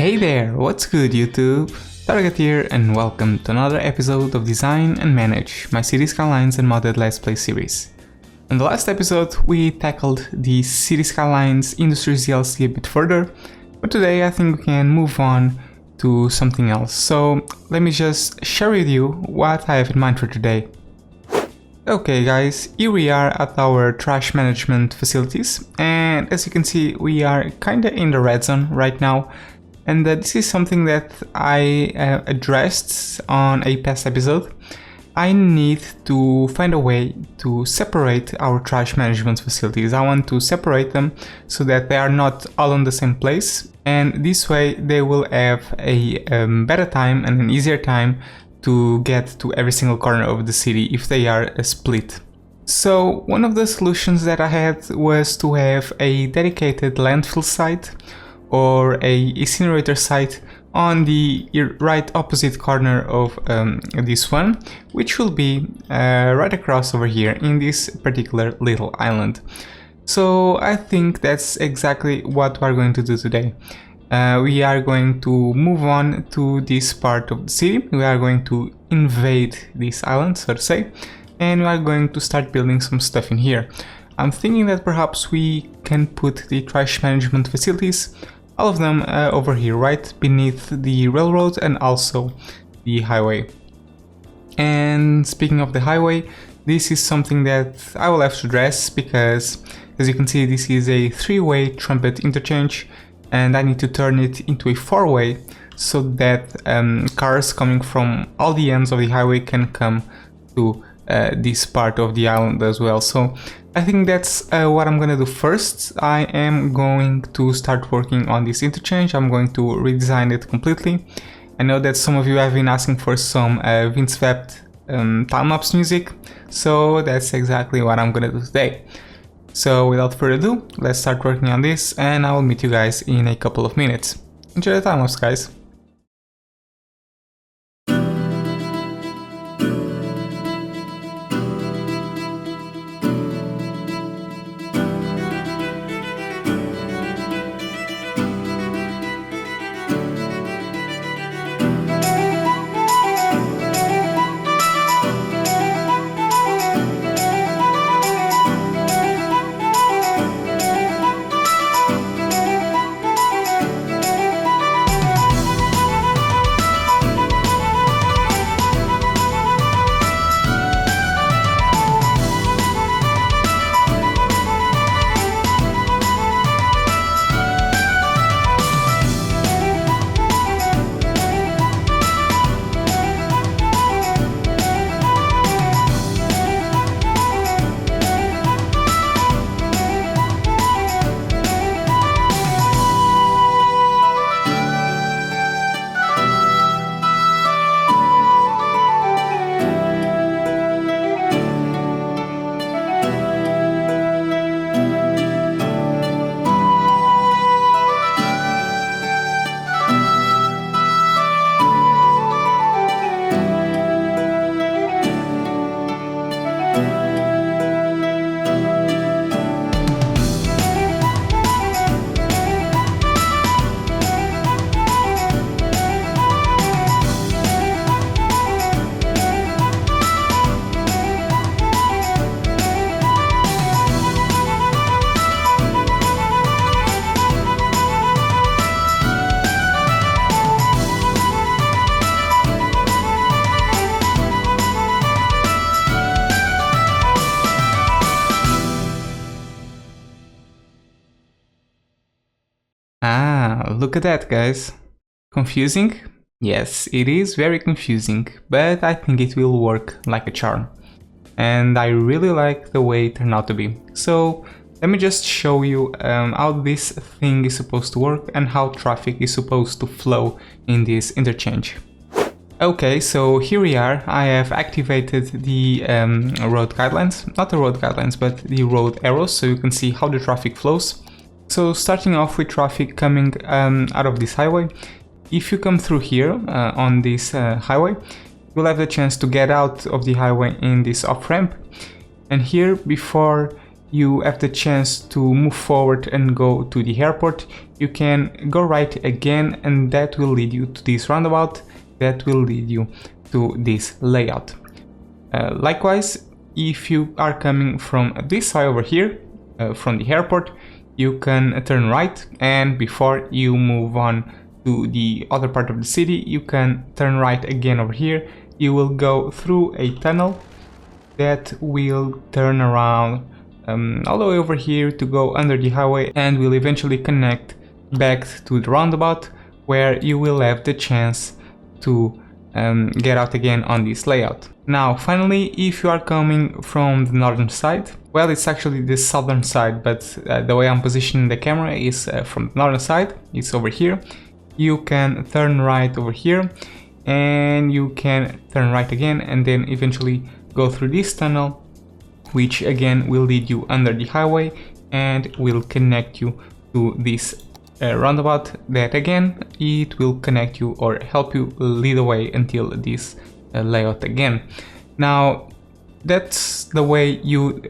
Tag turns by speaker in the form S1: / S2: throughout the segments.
S1: Hey there, what's good YouTube? Target here and welcome to another episode of Design and Manage, my City Skylines and Modded Let's Play series. In the last episode we tackled the City Skylines Industries DLC a bit further, but today I think we can move on to something else. So let me just share with you what I have in mind for today. Okay guys, here we are at our trash management facilities, and as you can see we are kinda in the red zone right now. And this is something that I addressed on a past episode. I need to find a way to separate our trash management facilities. I want to separate them so that they are not all in the same place, and this way they will have a better time and an easier time to get to every single corner of the city if they are split. So one of the solutions that I had was to have a dedicated landfill site or a incinerator site on the right opposite corner of this one, which will be right across over here in this particular little island. So I think that's exactly what we're going to do today. We are going to move on to this part of the city. We are going to invade this island, so to say, and we are going to start building some stuff in here. I'm thinking that perhaps we can put the trash management facilities, all of them over here, right beneath the railroad and also the highway. And speaking of the highway, this is something that I will have to address because, as you can see, this is a three-way trumpet interchange, and I need to turn it into a four-way so that cars coming from all the ends of the highway can come to this part of the island as well. So I think that's what I'm gonna do first. I am going to start working on this interchange. I'm going to redesign it completely. I know that some of you have been asking for some windswept time-lapse music, so that's exactly what I'm gonna do today. So without further ado, let's start working on this, and I will meet you guys in a couple of minutes. Enjoy the time-lapse, guys. Look at that, guys. Confusing? Yes, it is very confusing, but I think it will work like a charm. And I really like the way it turned out to be. So let me just show you how this thing is supposed to work and how traffic is supposed to flow in this interchange. Okay, so here we are. I have activated the road guidelines, not the road guidelines, but the road arrows, so you can see how the traffic flows. So starting off with traffic coming out of this highway, if you come through here on this highway, you'll have the chance to get out of the highway in this off-ramp. And here, before you have the chance to move forward and go to the airport, you can go right again, and that will lead you to this roundabout, that will lead you to this layout. Likewise, if you are coming from this side over here, from the airport, you can turn right, and before you move on to the other part of the city, you can turn right again over here. You will go through a tunnel that will turn around all the way over here to go under the highway, and will eventually connect back to the roundabout, where you will have the chance to get out again on this layout. Now finally, if you are coming from the northern side, well, it's actually the southern side, but the way I'm positioning the camera is from the northern side. It's over here. You can turn right over here, and you can turn right again, and then eventually go through this tunnel, which again will lead you under the highway and will connect you to this roundabout, that again it will connect you or help you lead the way until this layout again. Now that's the way you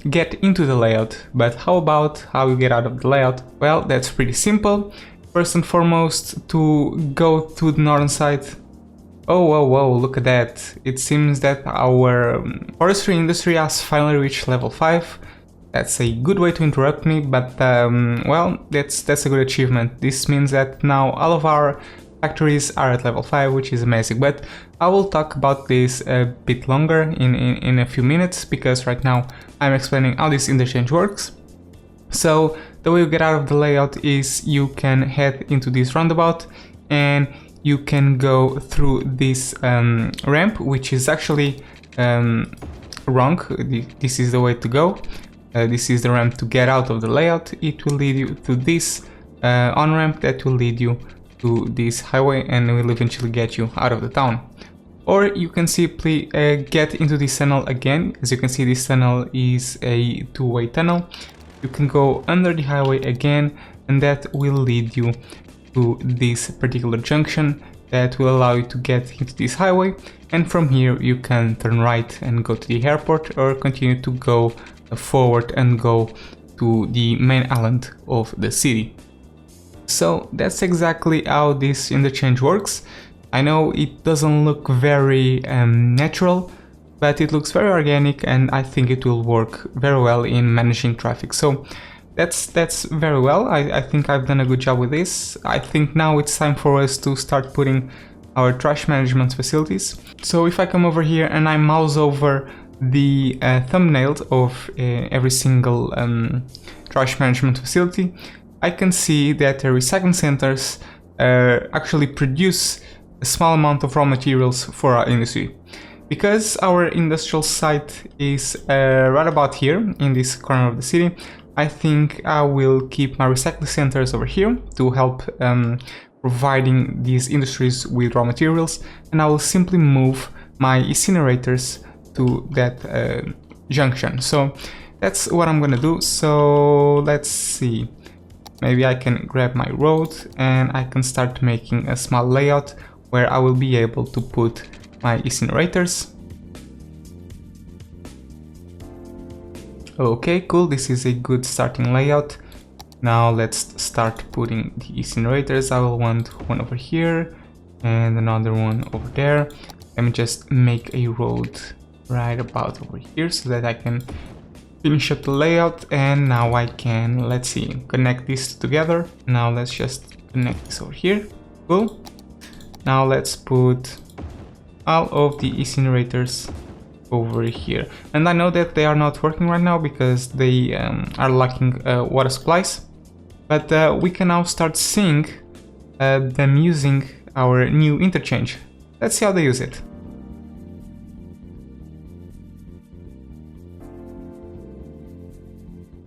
S1: get into the layout, but how about how you get out of the layout? Well, that's pretty simple. First and foremost, to go to the northern side. Oh, whoa, look at that. It seems that our forestry industry has finally reached level 5. That's a good way to interrupt me, but well, that's a good achievement. This means that now all of our factories are at level 5, which is amazing. But I will talk about this a bit longer in a few minutes, because right now I'm explaining how this interchange works. So the way you get out of the layout is you can head into this roundabout, and you can go through this ramp, which is actually wrong. This is the way to go. This is the ramp to get out of the layout. It will lead you to this on-ramp that will lead you to this highway and will eventually get you out of the town. Or you can simply get into this tunnel again. As you can see, this tunnel is a two-way tunnel. You can go under the highway again, and that will lead you to this particular junction that will allow you to get into this highway, and from here you can turn right and go to the airport, or continue to go forward and go to the main island of the city. So that's exactly how this interchange works. I know it doesn't look very natural, but it looks very organic, and I think it will work very well in managing traffic. So that's very well. I think I've done a good job with this. I think now it's time for us to start putting our trash management facilities. So if I come over here and I mouse over the thumbnails of every single trash management facility, I can see that the recycling centers actually produce a small amount of raw materials for our industry. Because our industrial site is right about here in this corner of the city, I think I will keep my recycling centers over here to help providing these industries with raw materials, and I will simply move my incinerators to that junction. So that's what I'm gonna do. So let's see, maybe I can grab my road and I can start making a small layout where I will be able to put my incinerators. Okay, cool, this is a good starting layout. Now let's start putting the incinerators. I will want one over here and another one over there. Let me just make a road right about over here so that I can finish up the layout, and now I can, let's see, connect these together. Now let's just connect this over here. Cool. Now let's put all of the incinerators over here, and I know that they are not working right now because they are lacking water supplies, but we can now start seeing them using our new interchange. Let's see how they use it.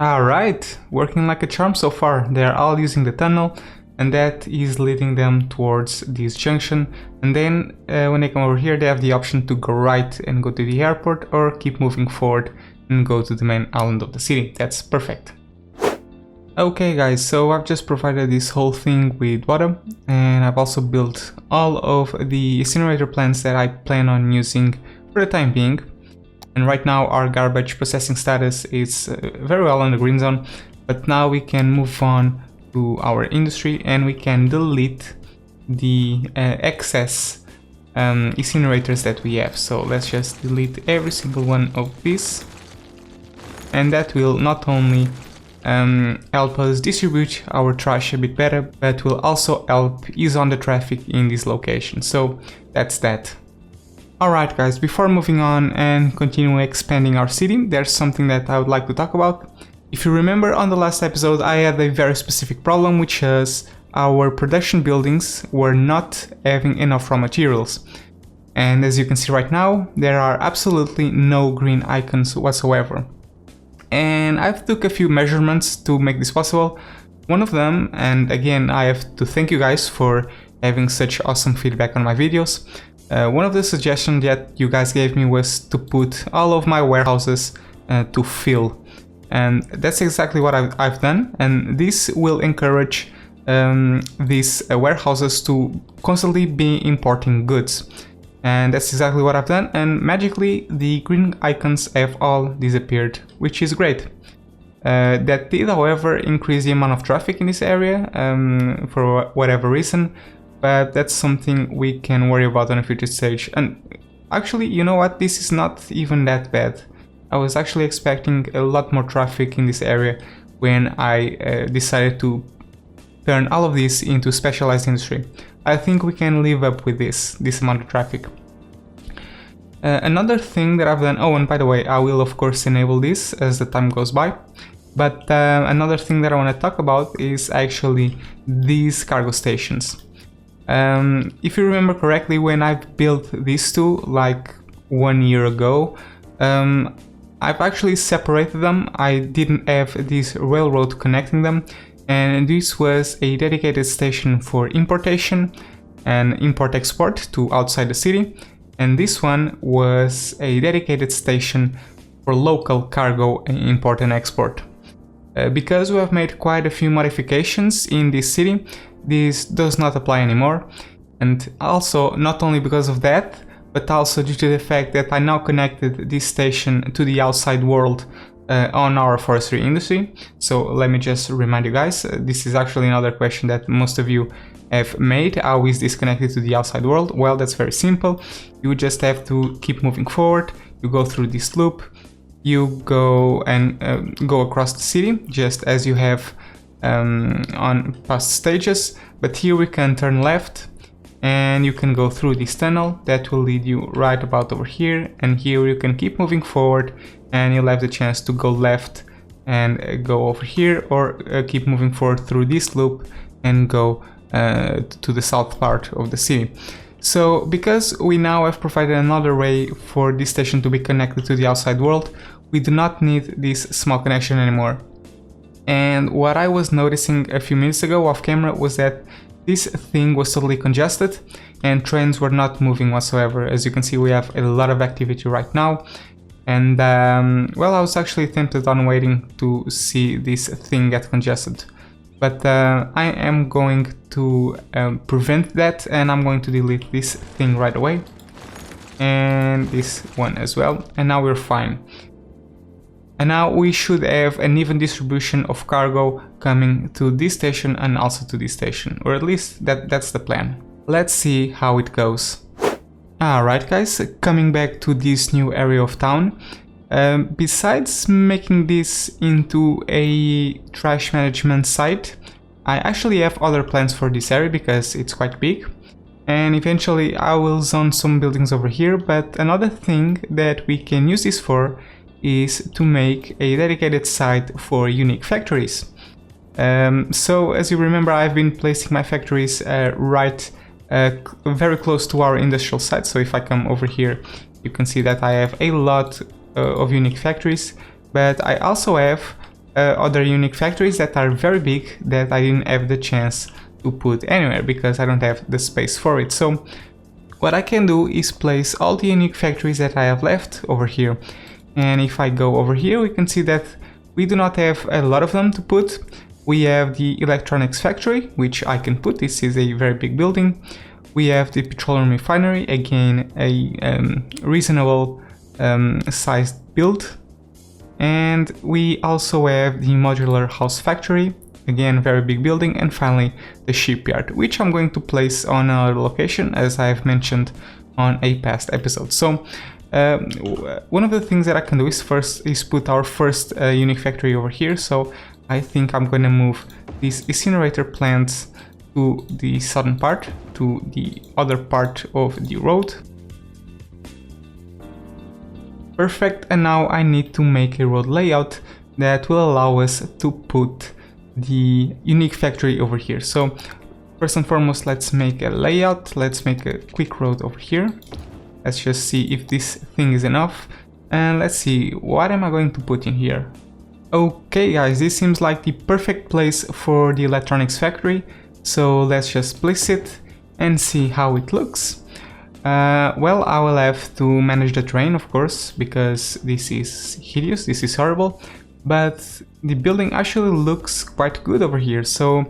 S1: Alright, working like a charm so far. They are all using the tunnel, and that is leading them towards this junction, and then when they come over here they have the option to go right and go to the airport, or keep moving forward and go to the main island of the city. That's perfect. Okay guys, so I've just provided this whole thing with water, and I've also built all of the incinerator plants that I plan on using for the time being. And right now our garbage processing status is very well on the green zone, but now we can move on to our industry and we can delete the excess incinerators that we have. So let's just delete every single one of these, and that will not only help us distribute our trash a bit better, but will also help ease on the traffic in this location. So that's that. Alright guys, before moving on and continue expanding our city, there's something that I would like to talk about. If you remember on the last episode, I had a very specific problem, which is our production buildings were not having enough raw materials. And as you can see right now, there are absolutely no green icons whatsoever. And I've took a few measurements to make this possible. One of them, and again I have to thank you guys for having such awesome feedback on my videos. One of the suggestions that you guys gave me was to put all of my warehouses to fill. And that's exactly what I've done, and this will encourage these warehouses to constantly be importing goods. And that's exactly what I've done, and magically the green icons have all disappeared, which is great. That did, however, increase the amount of traffic in this area for whatever reason, but that's something we can worry about on a future stage. And actually, you know what, this is not even that bad. I was actually expecting a lot more traffic in this area when I decided to turn all of this into specialized industry. I think we can live up with this amount of traffic. Another thing that I've done, oh, and by the way, I will of course enable this as the time goes by, but another thing that I want to talk about is actually these cargo stations. If you remember correctly, when I built these two like 1 year ago, I've actually separated them. I didn't have this railroad connecting them, and this was a dedicated station for importation and import-export to outside the city, and this one was a dedicated station for local cargo import and export. Because we have made quite a few modifications in this city, this does not apply anymore, and also not only because of that, but also due to the fact that I now connected this station to the outside world on our forestry industry. So let me just remind you guys, this is actually another question that most of you have made. How is this connected to the outside world? Well, that's very simple. You just have to keep moving forward. You go through this loop, you go and go across the city, just as you have on past stages, but here we can turn left and you can go through this tunnel that will lead you right about over here, and here you can keep moving forward and you'll have the chance to go left and go over here, or keep moving forward through this loop and go to the south part of the city. So because we now have provided another way for this station to be connected to the outside world, we do not need this small connection anymore. And what I was noticing a few minutes ago off camera was that this thing was totally congested and trains were not moving whatsoever. As you can see, we have a lot of activity right now, and well, I was actually tempted on waiting to see this thing get congested, but I am going to prevent that, and I'm going to delete this thing right away, and this one as well, and now we're fine. And now we should have an even distribution of cargo coming to this station and also to this station, or at least that's the plan. Let's see how it goes. Alright guys, coming back to this new area of town, besides making this into a trash management site, I actually have other plans for this area because it's quite big, and eventually I will zone some buildings over here. But another thing that we can use this for is to make a dedicated site for unique factories. So as you remember, I've been placing my factories right very close to our industrial site. So if I come over here, you can see that I have a lot of unique factories, but I also have other unique factories that are very big that I didn't have the chance to put anywhere because I don't have the space for it. So what I can do is place all the unique factories that I have left over here. And if I go over here, we can see that we do not have a lot of them to put. We have the electronics factory, which I can put. This is a very big building. We have the petroleum refinery, again a reasonable sized build. And we also have the modular house factory, again very big building, and finally the shipyard, which I'm going to place on another location as I have mentioned on a past episode. So one of the things that I can do is put our first unique factory over here. So I think I'm going to move these incinerator plants to the southern part, to the other part of the road. Perfect, and now I need to make a road layout that will allow us to put the unique factory over here. So first and foremost, let's make a layout. Let's make a quick road over here. Let's just see if this thing is enough. And let's see, what am I going to put in here? Okay guys, this seems like the perfect place for the electronics factory. So let's just place it and see how it looks. Well, I will have to manage the terrain, of course, because this is hideous, this is horrible. But the building actually looks quite good over here, so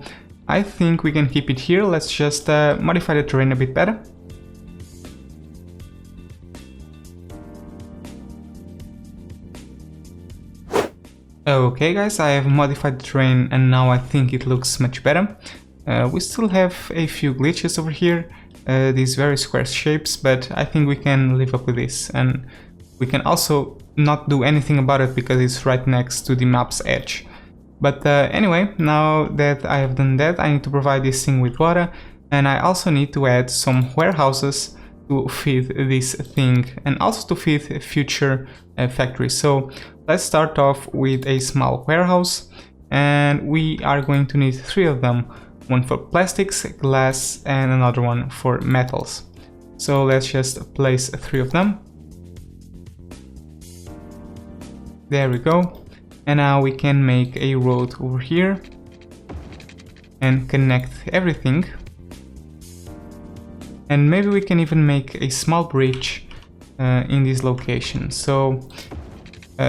S1: I think we can keep it here. Let's just modify the terrain a bit better. Okay guys, I have modified the terrain and now I think it looks much better. We still have a few glitches over here, these very square shapes, but I think we can live up with this, and we can also not do anything about it because it's right next to the map's edge. But anyway, now that I have done that, I need to provide this thing with water, and I also need to add some warehouses to feed this thing and also to feed future factories. So let's start off with a small warehouse, and we are going to need 3 of them. One for plastics, glass, and another one for metals. So let's just place 3 of them. There we go. And now we can make a road over here and connect everything. And maybe we can even make a small bridge in this location. So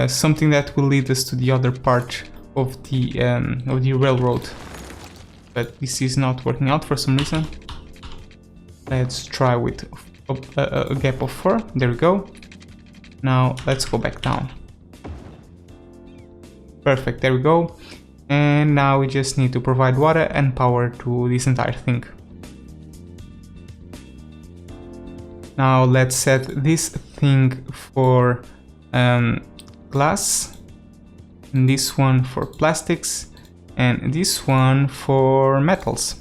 S1: something that will lead us to the other part of the railroad. But this is not working out for some reason. Let's try with a gap of 4. There we go. Now let's go back down. Perfect, there we go. And now we just need to provide water and power to this entire thing. Now let's set this thing for glass, and this one for plastics, and this one for metals.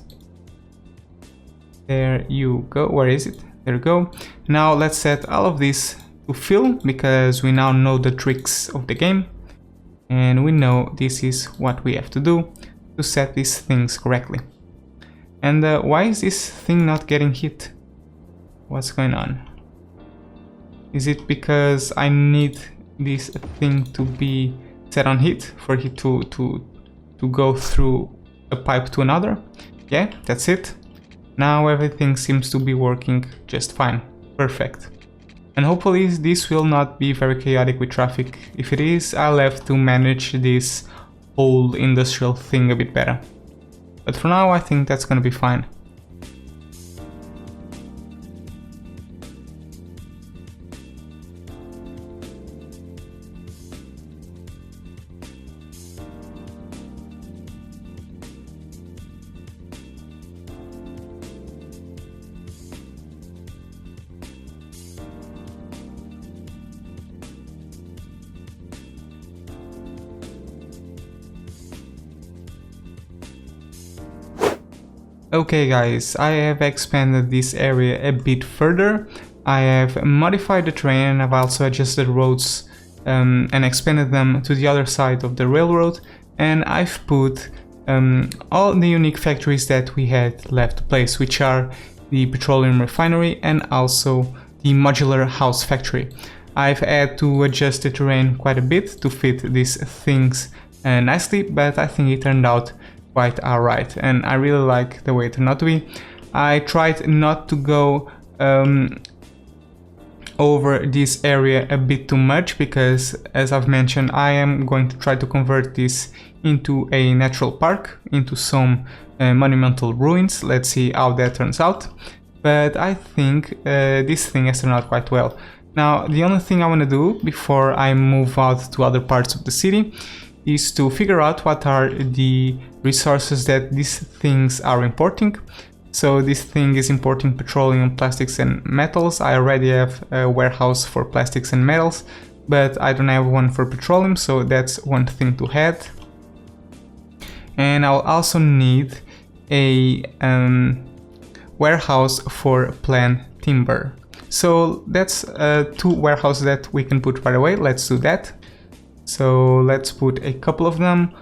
S1: There you go. Where is it? There you go. Now let's set all of this to fill, because we now know the tricks of the game and we know this is what we have to do to set these things correctly. And why is this thing not getting hit? What's going on? Is it because I need this thing to be set on hit for it to go through a pipe to another? Yeah, that's it. Now everything seems to be working just fine. Perfect. And hopefully this will not be very chaotic with traffic. If it is, I'll have to manage this whole industrial thing a bit better. But for now I think that's gonna be fine. Okay guys, I have expanded this area a bit further. I have modified the terrain and I've also adjusted roads and expanded them to the other side of the railroad, and I've put all the unique factories that we had left to place, which are the petroleum refinery and also the modular house factory. I've had to adjust the terrain quite a bit to fit these things nicely, but I think it turned out quite alright, and I really like the way it turned out to be. I tried not to go over this area a bit too much because, as I've mentioned, I am going to try to convert this into a natural park, into some monumental ruins. Let's see how that turns out. But I think this thing has turned out quite well. Now, the only thing I want to do before I move out to other parts of the city is to figure out what are the resources that these things are importing. So this thing is importing petroleum, plastics and metals. I already have a warehouse for plastics and metals, but I don't have one for petroleum, so that's one thing to add. And I'll also need a warehouse for plant timber. So that's 2 warehouses that we can put right away. Let's do that. So let's put a couple of them,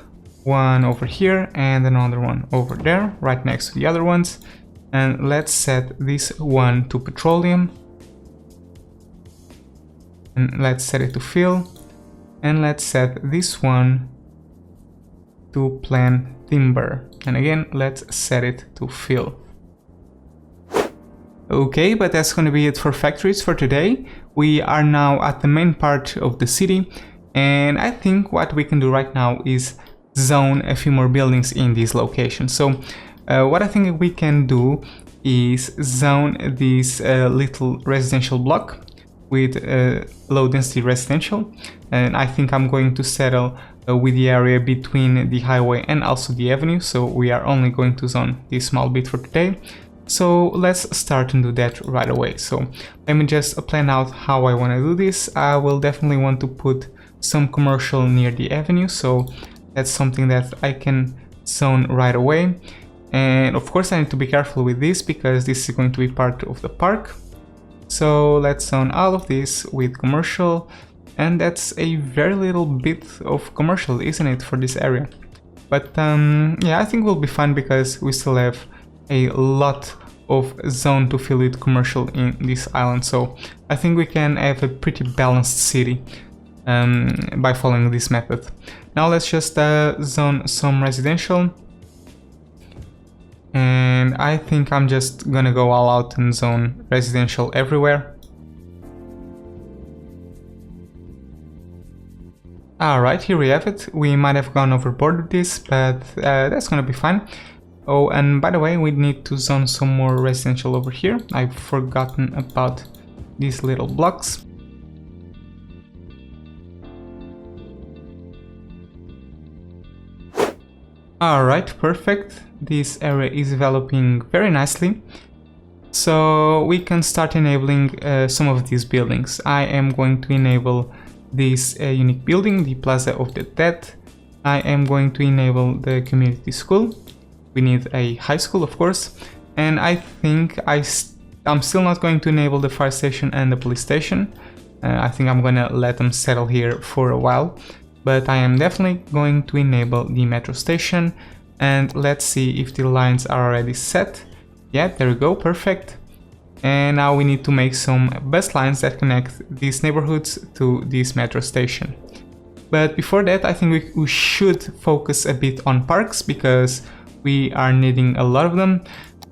S1: one over here and another one over there, right next to the other ones. And let's set this one to petroleum. And let's set it to fill. And let's set this one to plant timber. And again, let's set it to fill. Okay, but that's gonna be it for factories for today. We are now at the main part of the city, and I think what we can do right now is zone a few more buildings in this location. So what I think we can do is zone this little residential block with low density residential, and I think I'm going to settle with the area between the highway and also the avenue, so we are only going to zone this small bit for today. So let's start and do that right away. So let me just plan out how I want to do this. I will definitely want to put some commercial near the avenue, so that's something that I can zone right away. And of course I need to be careful with this because this is going to be part of the park. So let's zone all of this with commercial, and that's a very little bit of commercial, isn't it, for this area? But yeah, I think we'll be fine because we still have a lot of zone to fill with commercial in this island, so I think we can have a pretty balanced city by following this method. Now let's just zone some residential, and I think I'm just gonna go all out and zone residential everywhere. Alright, here we have it. We might have gone overboard with this, but that's gonna be fine. Oh, and by the way, we need to zone some more residential over here. I've forgotten about these little blocks. Alright, perfect. This area is developing very nicely. So we can start enabling some of these buildings. I am going to enable this unique building, the Plaza of the Dead. I am going to enable the community school. We need a high school, of course, and I think I'm still not going to enable the fire station and the police station. I think I'm gonna let them settle here for a while, but I am definitely going to enable the metro station. And let's see if the lines are already set. Yeah, there we go, perfect. And now we need to make some bus lines that connect these neighborhoods to this metro station. But before that, I think we should focus a bit on parks because we are needing a lot of them.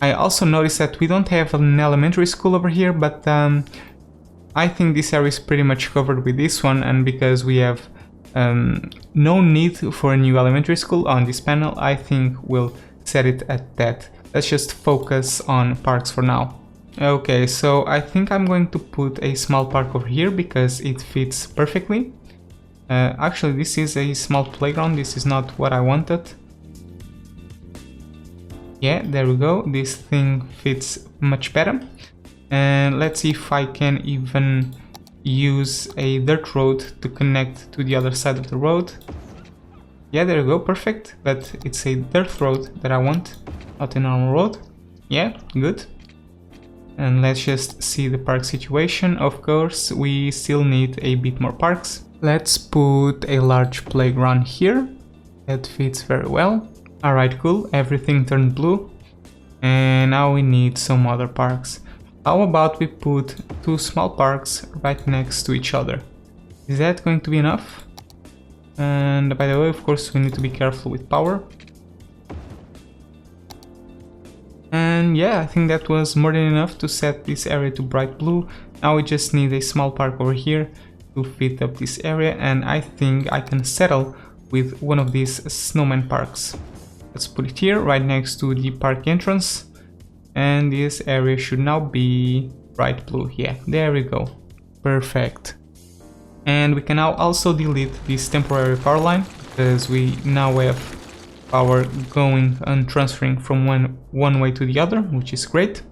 S1: I also noticed that we don't have an elementary school over here, but I think this area is pretty much covered with this one, and because we have no need for a new elementary school on this panel, I think we'll set it at that. Let's just focus on parks for now. Okay, so I think I'm going to put a small park over here because it fits perfectly. Actually, this is a small playground, this is not what I wanted. Yeah, there we go, this thing fits much better. And let's see if I can even use a dirt road to connect to the other side of the road. Yeah, there we go, perfect, but it's a dirt road that I want, not a normal road. Yeah, good. And let's just see the park situation. Of course, we still need a bit more parks. Let's put a large playground here. That fits very well. Alright, cool, everything turned blue. And now we need some other parks. How about we put 2 small parks right next to each other? Is that going to be enough? And by the way, of course, we need to be careful with power. And yeah, I think that was more than enough to set this area to bright blue. Now we just need a small park over here to fit up this area, and I think I can settle with one of these snowman parks. Let's put it here, right next to the park entrance. And this area should now be bright blue. Yeah, there we go. perfect. And we can now also delete this temporary power line, because we now have power going and transferring from one way to the other, which is great.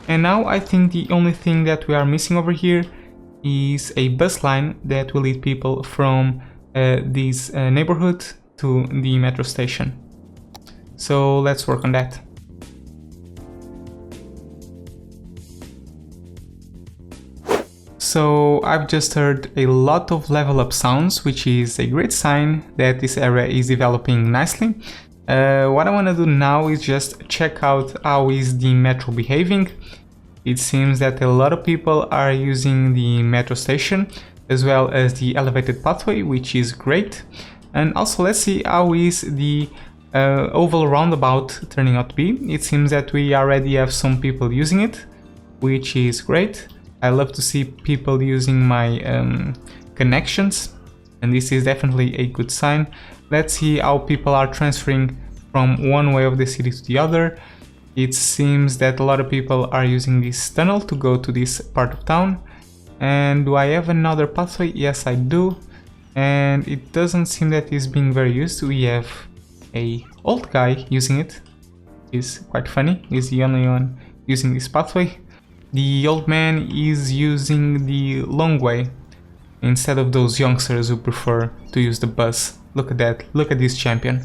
S1: And now I think the only thing that we are missing over here is a bus line that will lead people from this neighborhood to the metro station. So let's work on that. So I've just heard a lot of level up sounds, which is a great sign that this area is developing nicely. What I want to do now is just check out how is the metro behaving. It seems that a lot of people are using the metro station as well as the elevated pathway, which is great. And also let's see how is the oval roundabout turning out to be. It seems that we already have some people using it, which is great. I love to see people using my connections, and this is definitely a good sign. Let's see how people are transferring from one way of the city to the other. It seems that a lot of people are using this tunnel to go to this part of town. And do I have another pathway? Yes, I do. And it doesn't seem that it's being very used. We have a old guy using it. It's quite funny. He's the only one using this pathway. The old man is using the long way instead of those youngsters who prefer to use the bus. Look at that, look at this champion.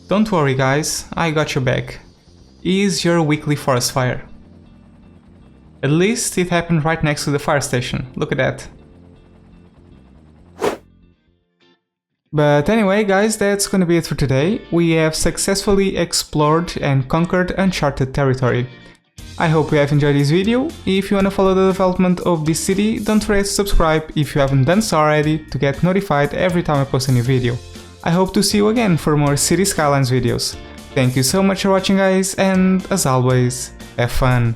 S1: Don't worry guys, I got your back. Here's your weekly forest fire. At least it happened right next to the fire station, look at that. But anyway guys, that's gonna be it for today. We have successfully explored and conquered uncharted territory. I hope you have enjoyed this video. If you wanna follow the development of this city, don't forget to subscribe if you haven't done so already to get notified every time I post a new video. I hope to see you again for more City Skylines videos. Thank you so much for watching guys, and as always, have fun!